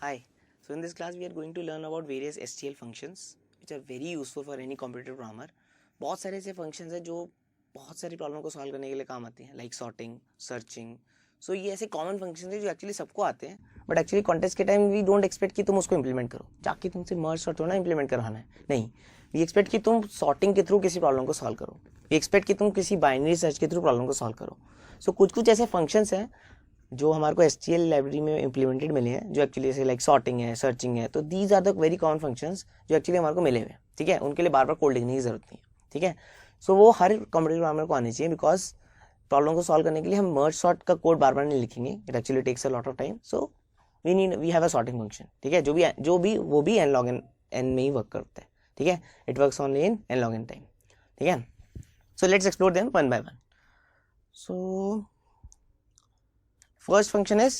Hi, so in this class we are going to learn about various STL functions which are very useful for any competitive programmer. बहुत सारे ऐसे functions हैं जो बहुत सारी problem को सॉल्व करने के लिए काम आते हैं, लाइक सॉर्टिंग, सर्चिंग. सो ये ऐसे कॉमन फंक्शन है जो एक्चुअली सबको आते हैं, बट एक्चुअली कॉन्टेस्ट के टाइम वी डोंट एक्सपेक्ट कि तुम उसको इंप्लीमेंट करो, जाके तुमसे मर्ज सॉर्ट होना इंप्लीमेंट करवाना है. नहीं, वी एक्सपेक्ट कि तुम सॉर्टिंग के थ्रू किसी प्रॉब्लम को सॉल्व करो. वी एक्सपेक्ट कि तुम किसी बाइनरी सर्च के थ्रू प्रॉब्लम को सॉल्व करो. सो कुछ ऐसे फंक्शंस हैं जो हमारे को STL लाइब्रेरी में इम्प्लीमेंटेड मिले हैं, जो एक्चुअली ऐसे लाइक सॉर्टिंग है, सर्चिंग है. तो these are the very common functions जो एक्चुअली हमारे को मिले हुए हैं. ठीक है, उनके लिए बार बार कोड लिखने की जरूरत नहीं है. ठीक है, सो वो हर कंप्यूटर प्रोग्रामर को आनी चाहिए, बिकॉज प्रॉब्लम को सॉल्व करने के लिए हम मर्ज सॉर्ट का कोड बार बार नहीं लिखेंगे. It actually takes a lot of time. So we have a sorting function. ठीक है, वो भी एन लॉग एन में ही वर्क करता है. ठीक है, it works only in n log n time. ठीक है, so let's explore them one by one. So first function is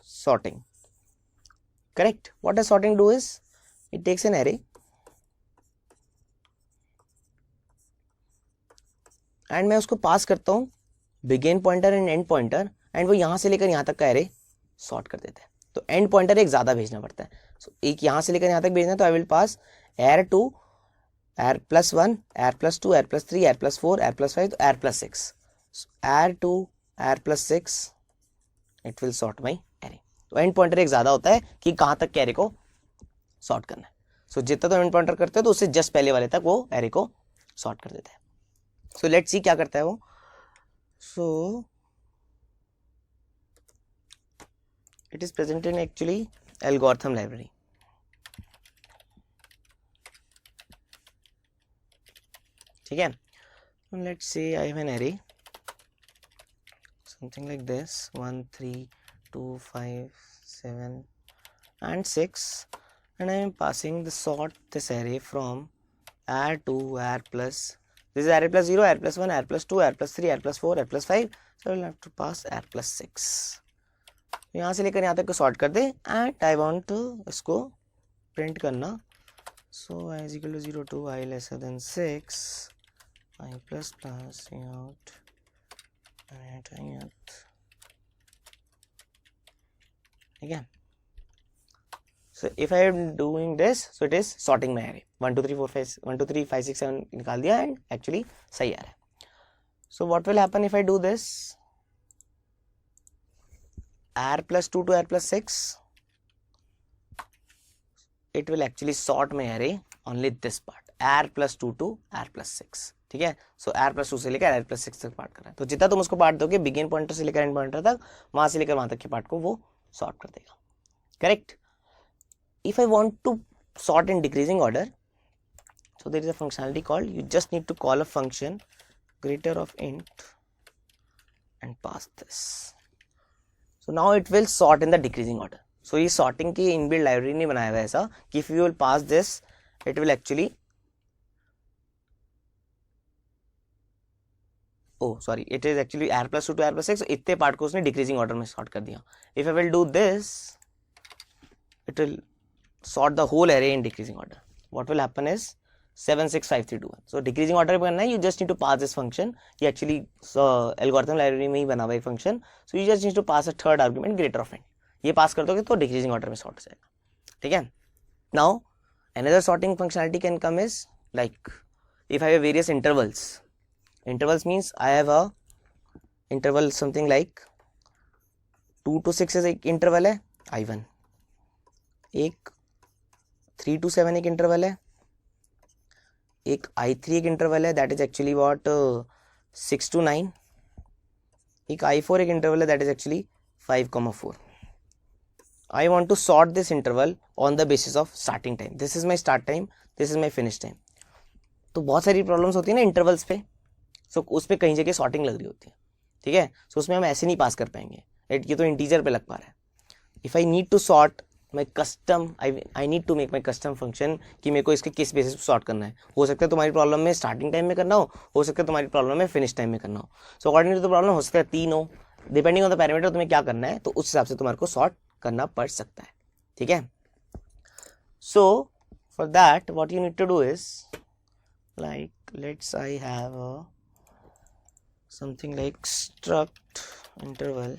sorting. Correct. What does sorting do is it takes an array and मैं उसको पास करता हूँ begin pointer and and pointer, and वो यहाँ से लेकर यहाँ तक का एरे सॉर्ट कर देता है. तो एंड पॉइंटर एक ज़्यादा भेजना पड़ता है. सो एक यहाँ से लेकर यहाँ तक भेजना है, तो I will pass arr to, arr plus 1, arr plus 2, arr plus 3, arr plus 4, arr plus 5, arr plus 6. Arr to, arr plus 6, it will sort my array. तो एंड पॉइंटर एक ज्यादा होता है कि कहां तक के एरे को सॉर्ट करना है. सो जितना तो एंड पॉइंटर करते हो तो उससे जस्ट पहले वाले तक वो एरे को सॉर्ट कर देता है. सो लेट्स सी क्या करता है वो. सो it is present in actually algorithm library. ठीक है, let's say I have an array something like this 1 3 2 5 7 and 6, and I am passing the sort this array from air to air plus, this is array plus 0, air plus 1, air plus 2, air plus 3, air plus 4, air plus 5. So I will have to pass air plus 6. यहाँ से लेकर यहाँ तक को sort कर दे and I want to इसको print करना. So I is equal to 0 to I lesser than 6, I plus plus out. Again, so if I am doing this, so it is sorting my array 1 2 3 4 5 1 2 3 5 6 7 निकाल दिया and actually सही आ रहा है. So what will happen if I do this? R plus 2 to R plus 6, it will actually sort my array only this part, R plus 2 to R plus 6. ठीक है, सो R plus 2 से लेकर R plus 6 तक part कर रहा है. तो जितना तुम उसको पार्ट दोगे बिगिन पॉइंटर से लेकर एंड पॉइंटर तक, वहां से लेकर वहां तक के पार्ट को वो सॉर्ट कर देगा. Correct. If I want to sort in decreasing order, so there is a functionality called, you just need to call a function greater of int and pass this. So now it will sort in the decreasing order. So ये sorting की inbuilt library नहीं बनाया हुआ है ऐसा कि if you will pass this it will actually, oh sorry, it is actually r plus 2 to r plus 6. इतने part को उसने डिक्रीजिंग ऑर्डर में सॉर्ट कर दिया. if I will do this, it will sort the whole array in decreasing order. what will happen is 7 6 5 3 2 1. so decreasing order में करना है, you just need to pass this function. ये actually algorithm library में ही बना हुआ है function. so you just need to pass a third argument greater of n. ये पास कर दोगे तो डिक्रीजिंग ऑर्डर में सॉर्ट हो जाएगा. ठीक है, now another sorting functionality can come is like if I have various intervals. Intervals means I have a interval something like 2 to 6 is एक interval है I1, एक 3 to 7 एक interval है, एक I3 एक interval है that is actually what 6 to 9, एक I4 एक interval है that is actually 5,4. I want to sort this interval on the basis of starting time. This is my start time, this is my finish time. तो बहुत सारी problems होती है ना intervals पे. सो उस पर कहीं जगह सॉर्टिंग लग रही होती है. ठीक है, सो उसमें हम ऐसे नहीं पास कर पाएंगे. ये तो इंटीजर पे लग पा रहा है. If I need to sort my custom, I need to make my custom function कि मेरे को इसके किस बेसिस पे सॉर्ट करना है. हो सकता है तुम्हारी प्रॉब्लम में स्टार्टिंग टाइम में करना हो सकता है तुम्हारी प्रॉब्लम में फिनिश टाइम में करना हो. So according to the problem हो सकता है 3 हो, डिपेंडिंग ऑन द पैरामीटर तुम्हें क्या करना है, तो उस हिसाब से तुम्हारे को सॉर्ट करना पड़ सकता है. ठीक है, so for that what you need to do is like let's I have a something like struct interval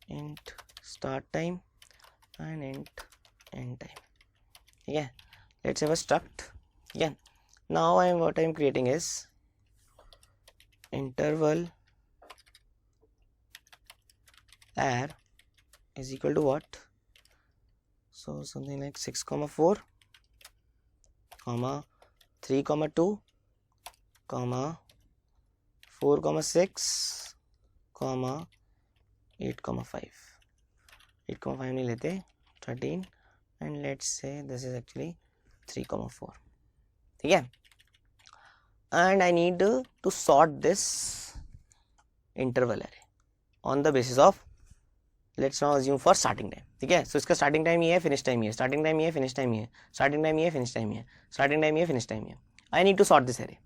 int start time and int end time. ठीक है, let's have a struct. ठीक है, now what I'm creating is interval arr is equal to what? So something like 6, 4, 3, 2, 4, 6, 8, 5. 8, 5 नहीं लेते, 13, and let's say this is actually 3, 4. ठीक है, and I need to sort this interval array on the basis of, let's now assume for starting time. ठीक है, so इसका starting time ये है, finish time ये है, starting time ये है, finish time ये है, starting time ये है, finish time ये है, starting time ये है, finish time ये है. I need to sort this array.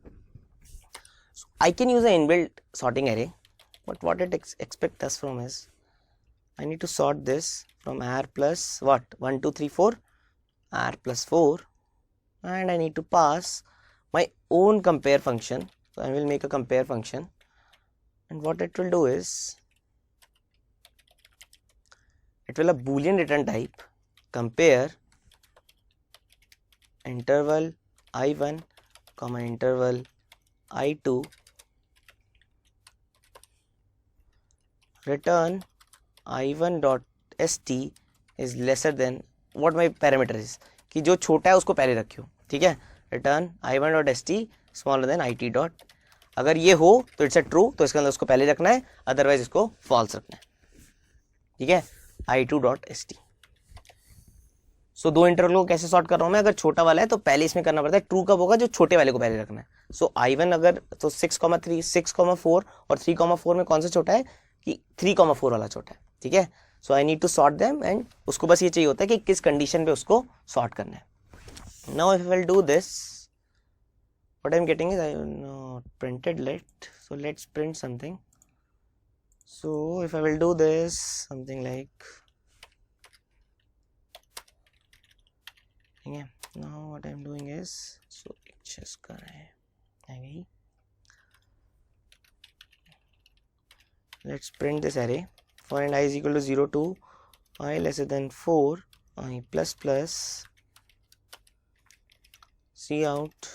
So I can use an inbuilt sorting array, but what it expects us from is I need to sort this from r plus what, 1, 2, 3, 4, r plus 4, and I need to pass my own compare function. So I will make a compare function, and what it will do is it will a boolean return type compare interval I1 comma interval I2 return I1 dot st is lesser than what my parameter is, कि जो छोटा है उसको पहले रखियो. ठीक है, return I1 dot st smaller than IT dot, अगर ये हो तो इट्स अ ट्रू, तो इसके अंदर उसको पहले रखना है, अदरवाइज इसको फॉल्स रखना है. ठीक है, I2 डॉट st. सो दो इंटरवल को कैसे सॉर्ट कर रहा हूँ मैं, अगर छोटा वाला है तो पहले इसमें करना पड़ता है ट्रू कब होगा, जो छोटे वाले को पहले रखना है. सो I1 अगर तो 6, 3, 6, 4 और 3, 4 में कौन सा छोटा है, कि 3, 4 वाला छोटा है. ठीक है, so I need to sort them, and उसको बस ये चाहिए होता है कि किस कंडीशन पे उसको सॉर्ट करना है. Now if I will do this, what I am getting is I not printed let, so let's print something. So if I will do this something like, ठीक है, now what I am doing is, so access कर रहे हैं आगे, let's print this array for and I is equal to 0 to I lesser than 4 I plus plus cout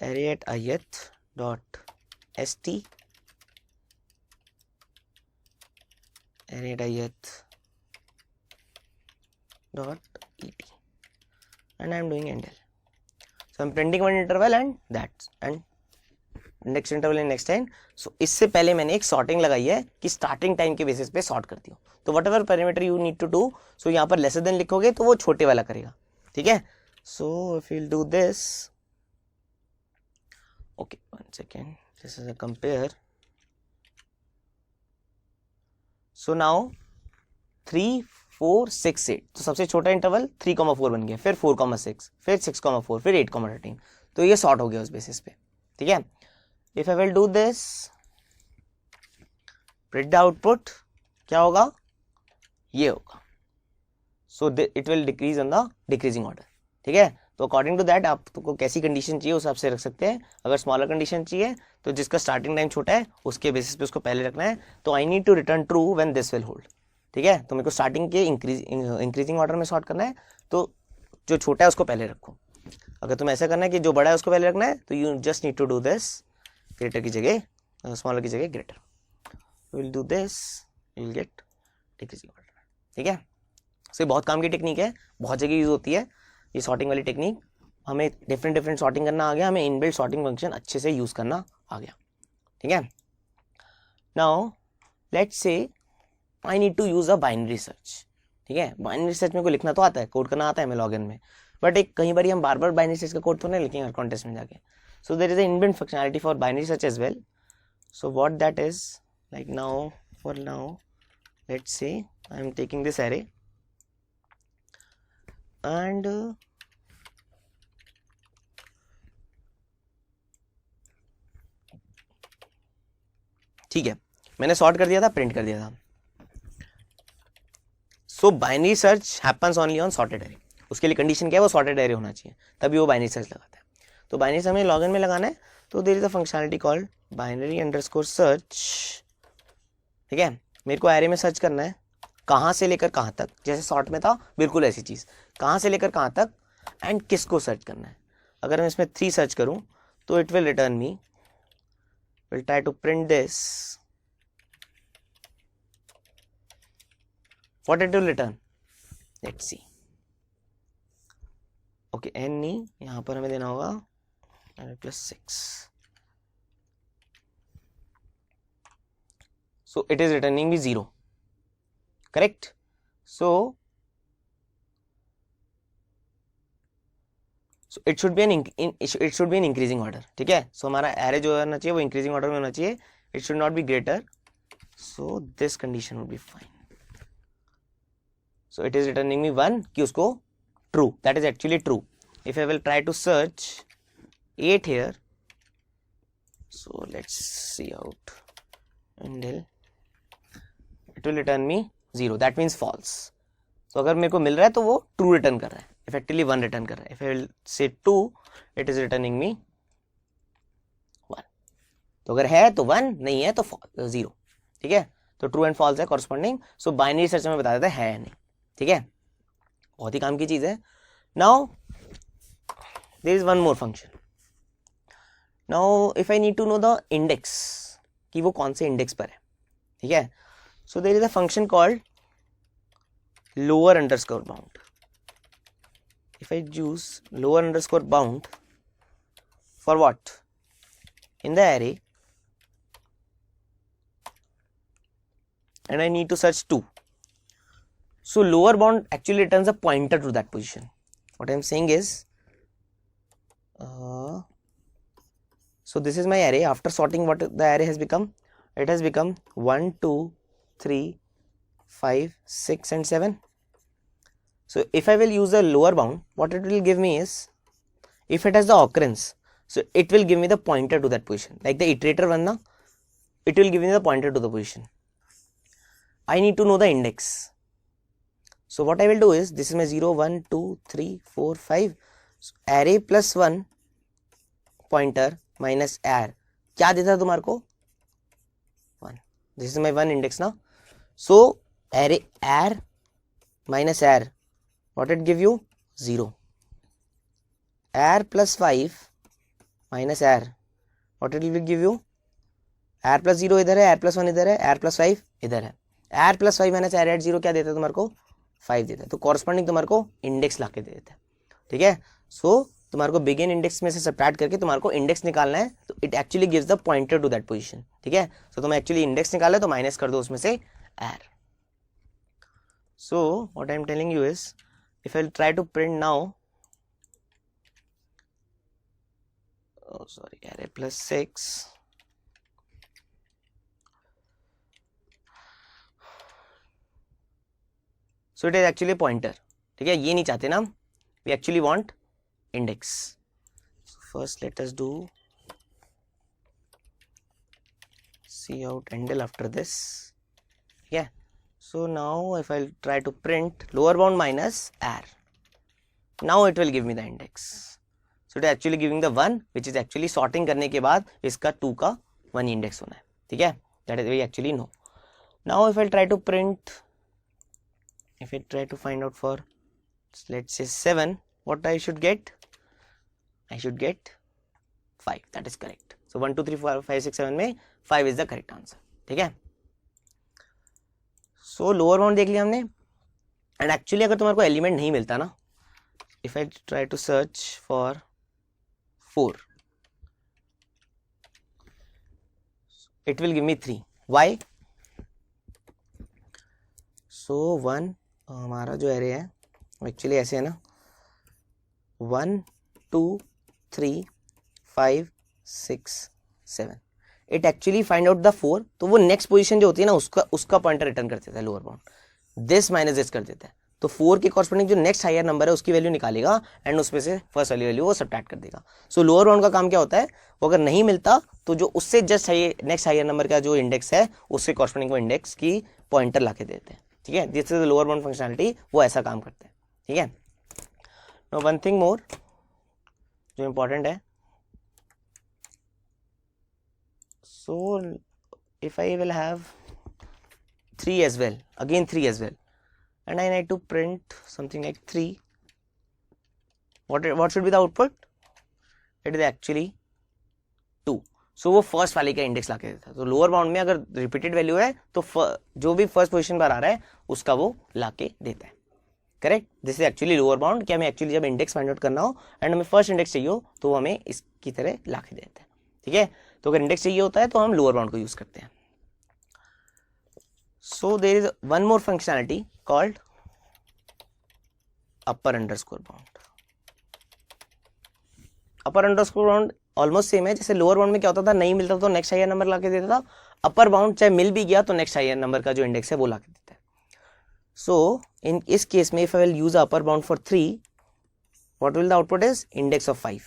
array at ith dot st array at ith dot et, and I am doing endl. So I am printing one interval and that and next interval in next time. So इससे पहले मैंने एक sorting लगाई है कि starting time के basis पे sort करती हूँ. तो whatever parameter you need to do, so यहाँ पर लेसर देन लिखोगे तो वो छोटे वाला करेगा. ठीक है, so if you do this, okay one second, this is a compare. So now 3, 4, 6, 8, तो सबसे छोटा इंटरवल 3, 4 बन गया, फिर 4, 6, फिर 6, 4, फिर 8, 13. तो ये सॉर्ट हो गया उस बेसिस पे. ठीक है, if I will do this, print the output, क्या होगा, ये होगा. So it will decrease on the decreasing order. ठीक है, तो अकॉर्डिंग टू दैट आपको कैसी कंडीशन चाहिए उस हिसाब से रख सकते हैं. अगर स्मॉलर कंडीशन चाहिए तो जिसका स्टार्टिंग टाइम छोटा है उसके बेसिस पे उसको पहले रखना है. तो I need to return true when this will hold. ठीक है, तो मेरे को स्टार्टिंग के इंक्रीजिंग ऑर्डर में सॉर्ट करना है, तो जो छोटा है उसको पहले रखो. अगर तुम ऐसा करना है कि जो बड़ा है उसको पहले रखना है, तो you just need to do this, greater की जगह स्मॉलर की जगह greater. Will do this, will get decreasing order. ठीक है, सो बहुत काम की टेक्निक है, बहुत जगह यूज होती है ये सॉर्टिंग वाली टेक्निक. हमें डिफरेंट सॉर्टिंग करना आ गया, हमें इनबिल्ट सॉर्टिंग फंक्शन अच्छे से यूज करना आ गया. ठीक है, now let's say I need to use a binary search. ठीक है, बाइनरी सर्च में को लिखना तो आता है, कोड करना आता है हमें लॉगिन में, बट एक कई बार हम बार बार बाइनरी सर्च का कोड तो नहीं लिखेंगे हर कॉन्टेक्स्ट में जाके. So there is an inbuilt functionality for binary search as well. So what that is, like now, for now, let's say I am taking this array and ठीक है, मैंने sort कर दिया था, प्रिंट कर दिया था. सो binary search happens only on sorted array. उसके लिए कंडीशन क्या है, वो सॉर्टेड एरे होना चाहिए, तभी वो बाइनरी सर्च लगाता है. तो बाइनरी सर्च में लॉगिन में लगाना है, तो there is a functionality called binary underscore search, ठीक है। मेरे को एरे में सर्च करना है कहाँ से लेकर कहाँ तक, जैसे सॉर्ट में था बिल्कुल ऐसी चीज़, कहाँ से लेकर कहाँ तक एंड किसको सर्च करना है। अगर मैं इसमें 3 सर्च करूँ तो it will return me, will try to print this, what it will return, let's see. Okay and नहीं, यहाँ पर हमें देना होगा +6, so it is returning me 0, correct. So it should be it should be an increasing order, ठीक है। so हमारा array जो होना चाहिए वो increasing order में होना चाहिए, it should not be greater, so this condition would be fine. so it is returning me 1 कि उसको true, that is actually true. if I will try to search 8 here, so let's see out until it will return me 0, that means false. so अगर मेरे को मिल रहा है तो वो true return कर रहा है, effectively 1 रिटर्न कर रहा है. if I will say 2, it is returning me 1. तो अगर है तो 1, नहीं है तो 0, ठीक है। तो ट्रू एंड फॉल्स है कॉरस्पॉन्डिंग. सो बाइनरी सर्च में बता देता है या नहीं, ठीक है। बहुत ही काम की चीज है. Now there is one more function. Now if I need to know the index कि वो कौन से इंडेक्स पर है, ठीक है. So there is a function called lower underscore bound. if I use lower underscore bound for what in the array and I need to search 2, so lower bound actually returns a pointer to that position. What I am saying is so this is my array. After sorting what the array has become, it has become 1 2 3 5 6 and 7. So if I will use a lower bound, what it will give me is, if it has the occurrence, so it will give me the pointer to that position, like the iterator one na, it will give me the pointer to the position. I need to know the index. So what I will do is, this is my 0 1 2 3 4 5, so array plus 1 pointer minus arr क्या देता है तुम्हारे को 1. This is my 1 index now. So array arr minus arr, what it give you 0. arr plus 5 minus arr, what it will give you, arr plus 0 इधर है, arr plus 1 इधर है, arr plus 5 इधर है. arr plus 5 minus arr at 0 क्या देता है तुम्हारे को 5 देता है. तो कॉरस्पॉन्डिंग तुम्हारे को इंडेक्स लाके दे देता है, ठीक है. सो तुम्हारे को बिगिन इंडेक्स में से सबट्रैक्ट करके तुम्हारे को इंडेक्स निकालना है, तो it actually gives the pointer to that position, ठीक है. सो तुम्हें एक्चुअली इंडेक्स निकाला है तो माइनस कर दो उसमें से arr. So what I am telling you is, if I will try to print now, oh sorry, array plus 6, so it is actually a pointer, ठीक है. ये नहीं चाहते ना, we actually want index. So first let us do cout handle after this, yeah. So now if I try to print lower bound minus arr, now it will give me the index. So it is actually giving the 1, which is actually sorting करने के बाद इसका 2 का 1 index होना है, ठीक है. That is we actually know. Now if I try to print, if I try to find out for let's say 7, what I should get, I should get 5. That is correct. So 1 2 3 4 5 6 7 में 5 is the correct answer, ठीक है. सो lower bound देख लिया हमने. And actually अगर तुम्हारे को element नहीं मिलता ना, if I try to search for 4, it will give me 3. Why? So 1 हमारा जो एरे है एक्चुअली ऐसे है ना, 1 2 3 5 6 7. It actually find out the 4. तो वो नेक्स्ट पोजीशन जो होती है ना, उसका पॉइंटर रिटर्न कर देता है lower bound. This minus this कर देता है. तो 4 के कॉरस्पॉन्डिंग जो नेक्स्ट हायर नंबर है उसकी वैल्यू निकालेगा एंड उसमें से फर्स्ट वाली वैल्यू वो सबट्रैक्ट कर देगा. सो लोअर बाउंड का काम क्या होता है, वो अगर नहीं मिलता तो जो उससे जस्ट नेक्स्ट हायर नंबर का जो इंडेक्स है उसके कॉरस्पॉन्डिंग वो इंडेक्स की पॉइंटर ला के देते हैं, ठीक है. This is the lower bound functionality, वो ऐसा काम करता है, ठीक है. नो वन थिंग मोर जो इंपॉर्टेंट है, So if I will have 3 as well, again 3 as well, and I need to print something like 3, what should be the output? It is actually 2. सो वो फर्स्ट वाले का index लाके देता है. तो lower bound में अगर रिपीटेड वैल्यू है तो जो भी फर्स्ट पोजीशन पर आ रहा है उसका वो लाके देता है. Correct. This is actually lower bound कि हमें एक्चुअली जब इंडेक्स फाइंड आउट करना हो एंड हमें फर्स्ट इंडेक्स चाहिए हो तो वो हमें इसकी तरह लाके देता है. ठीक है. तो अगर इंडेक्स चाहिए होता है तो हम लोअर बाउंड को यूज करते हैं. So there is one more functionality called upper underscore bound. Upper underscore bound almost same है. जैसे लोअर बाउंड में क्या होता था, नहीं मिलता तो नेक्स्ट हायर नंबर लाके देता था. अपर बाउंड चाहे मिल भी गया तो नेक्स्ट हायर नंबर का जो इंडेक्स है वो लाके देता है. सो इन इस केस में if I will use upper bound for 3, what will the output is index of 5.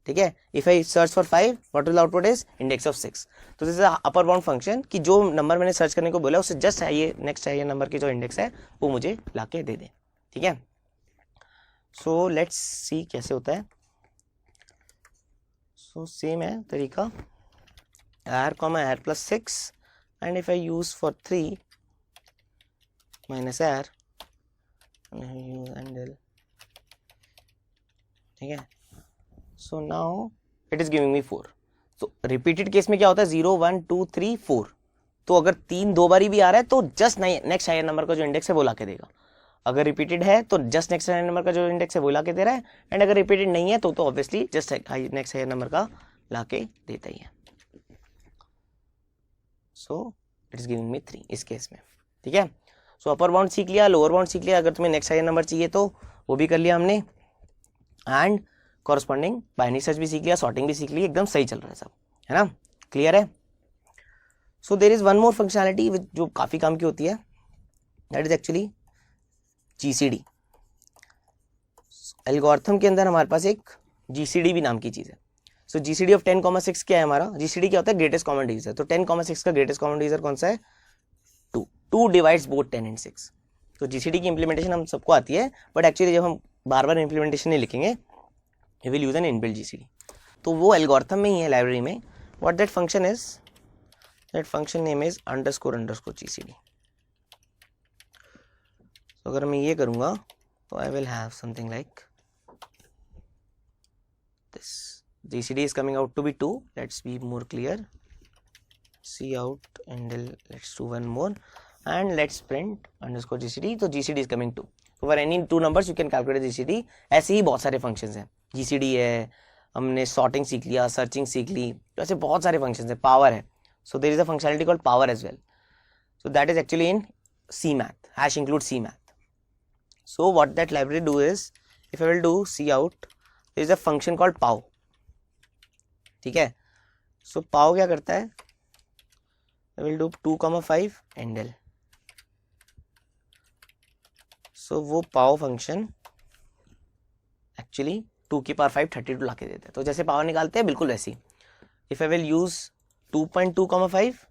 ठीक है. If I search for 5, what will the output is index of 6. तो this is upper bound function कि जो number मैंने search करने को बोला उससे जस्ट चाहिए नेक्स्ट हायर नंबर की जो इंडेक्स है वो मुझे लाके दे दे. ठीक है. सो लेट्स सी कैसे होता है. So same है तरीका, r comma r plus 6 and if I use for 3 minus r and I use handle. ठीक है. So now it is giving me 4. So repeated case में क्या होता है 0 1 2 3 4. तो अगर 3 दो बारी भी आ रहा है तो जस्ट नेक्स्ट हायर नंबर का जो इंडेक्स है वो लाके देगा. अगर रिपीटेड है तो जस्ट नेक्स्ट हायर नंबर का जो इंडेक्स है वो लाके दे रहा है एंड अगर रिपीटेड नहीं है तो obviously just next higher number का लाके देता ही है. So it is giving me 3 इस केस में. ठीक है. सो अपर बाउंड सीख लिया, लोअर बाउंड सीख लिया. अगर तुम्हें नेक्स्ट हायर नंबर चाहिए तो वो भी कर लिया हमने एंड कॉरस्पॉन्डिंग बाइनरी सर्च भी सीख लिया, सॉर्टिंग भी सीख ली. एकदम सही चल रहा है सब, है ना. क्लियर है. So there is one more functionality जो काफी काम की होती है, that is actually GCD. Algorithm के अंदर हमारे पास एक GCD भी नाम की चीज है. सो GCD ऑफ 10,6 क्या है हमारा. GCD क्या होता है, ग्रेटेस्ट कॉमन डिवीजर. तो 10,6 का ग्रेटेस्ट कॉमन डिवीजर कौन सा है, 2. 2 डिवाइड्स बोथ 10 and 6. तो GCD की इंप्लीमेंटेशन हम सबको आती है बट एक्चुअली जब हम बार बार इंप्लीमेंटेशन नहीं लिखेंगे we will use an inbuilt GCD. तो वो एल्गोरिथम में ही है लाइब्रेरी में. What that function is, that function name is underscore GCD. तो अगर मैं ये करूंगा तो I will have something like this. GCD is coming out to be 2. Let's be more clear. C out and let's do one more and let's print underscore GCD. तो GCD is coming 2. So for any 2 numbers you can calculate GCD. ऐसे ही बहुत सारे functions हैं. GCD है, हमने sorting सीख लिया, searching सीख ली, ऐसे बहुत सारे functions हैं. Power है. So there is a functionality called power as well. So that is actually in CMath. Hash include CMath. So what that library do is, if I will do C out, there is a function called pow. ठीक है. सो पाव क्या करता है, I will do 2,5 एंडल. सो वो पाव function actually 2 की power 5 32 लाके देता है. तो जैसे पावर निकालते हैं बिल्कुल वैसी. If I will use 2.2,5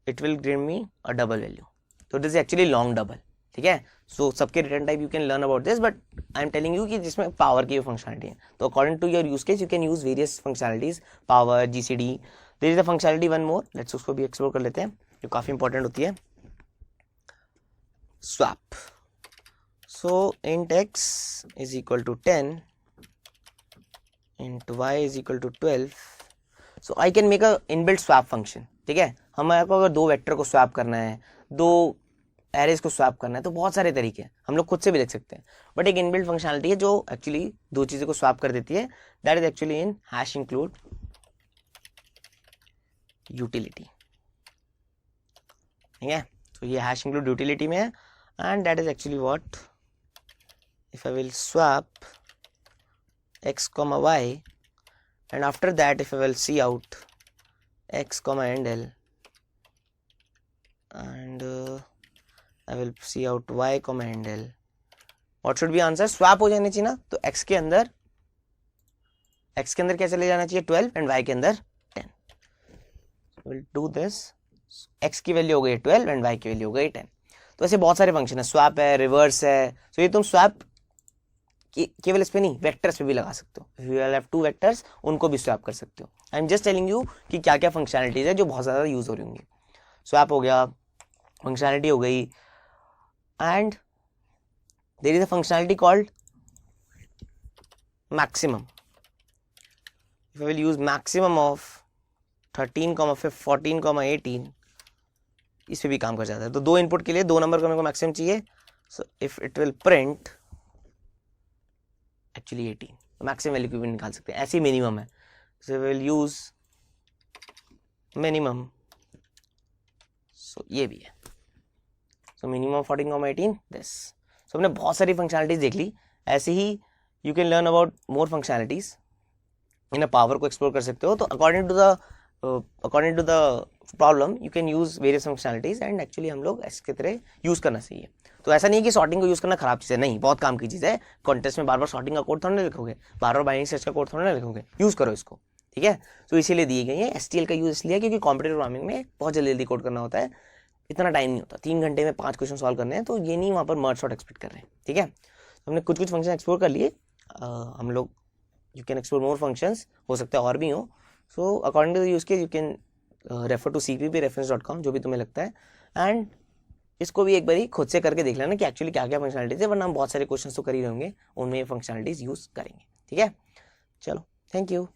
it will give me a double value. तो this is actually long double. ठीक है. सो सबके return type you can learn about this but I am telling you कि जिसमें पावर की फंक्शनलिटी है. तो according to your use case you can use various functionalities, power, GCD. There is a functionality one more, let's उसको भी explore कर लेते हैं जो काफी इंपॉर्टेंट होती है, swap. So int x is equal to 10 int y is equal to 12. So I can make a inbuilt swap function. ठीक है. हमारे को अगर 2 वेक्टर को स्वैप करना है, 2 एरेज को स्वैप करना है तो बहुत सारे तरीके हैं, हम लोग खुद से भी लिख सकते हैं. बट एक इनबिल्ट फंक्शनलिटी है जो एक्चुअली 2 चीजों को स्वैप कर देती है. That is actually in hash include utility. ठीक है. तो ये हैश इंक्लूड यूटिलिटी में है and that is actually what, if I will swap x, y and after that if I will see out x, handle and I will see out y, handle, what should be answer. Swap हो जानी चाहिए ना. तो x के अंदर क्या चले जाना चाहिए 12 एंड y के अंदर 10. Will do this. x की वैल्यू हो गई 12 एंड y की वैल्यू हो गई 10. तो ऐसे बहुत सारे फंक्शन है. स्वैप है, रिवर्स है. तो ये तुम स्वैप केवल इस पे नहीं, वेक्टर्स पे भी लगा सकते हो. If you have two vectors, उनको भी स्वैप कर सकते हो. I am just telling you कि क्या क्या फंक्शनलिटीज है जो बहुत ज़्यादा यूज हो रही होंगी. स्वैप हो गया, फंक्शनलिटी हो गई, and there is a functionality called maximum. If I will use maximum of 13, 14, 18, इस पे भी काम कर जाता है. तो दो इनपुट के लिए दो नंबर का मेरे को मैक्सिमम चाहिए. So if it will print actually 18, तो मैक्सिमम वैल्यू भी निकाल सकते हैं. ऐसी मिनिमम है. So will use minimum. So ये भी है. So minimum 14, 18 this. सो हमने बहुत सारी फंक्शनलिटीज देख ली. ऐसे ही you can learn about more functionalities. इन पावर को एक्सप्लोर कर सकते हो. तो according to the problem you can use various functionalities, and actually हम लोग इसके तरह यूज करना चाहिए. तो ऐसा नहीं है कि सॉर्टिंग को यूज करना खराब चीज़ है, नहीं, बहुत काम की चीज़ है. कॉन्टेस्ट में बार बार सॉर्टिंग का कोड थोड़ा ना लिखोगे, बार बार बाइनरी सर्च का कोड थोड़ा ना लिखोगे. यूज करो इसको, ठीक है. तो इसीलिए दिए गए हैं. STL का यूज इसलिए क्योंकि कॉम्पिटेटिव प्रोग्रामिंग में बहुत जल्दी जल्दी कोड करना होता है, इतना टाइम नहीं होता. 3 घंटे में 5 क्वेश्चन सॉल्व करने हैं, तो ये नहीं वहाँ पर मर्ज शॉट एक्सपेक्ट कर रहे हैं, ठीक है. तो हमने कुछ फंक्शन एक्सप्लोर कर लिए. हम लोग you can explore more functions, हो सकता है और भी हो. So according to the use case you can refer to cppreference.com, जो भी तुम्हें लगता है. एंड इसको भी एक बार खुद से करके देख लेना कि एक्चुअली क्या क्या फंक्शनलिटीज है, वरना हम बहुत सारे क्वेश्चन तो कर ही होंगे, उनमें ये फंक्शनलिटीज यूज करेंगे, ठीक है. चलो, थैंक यू.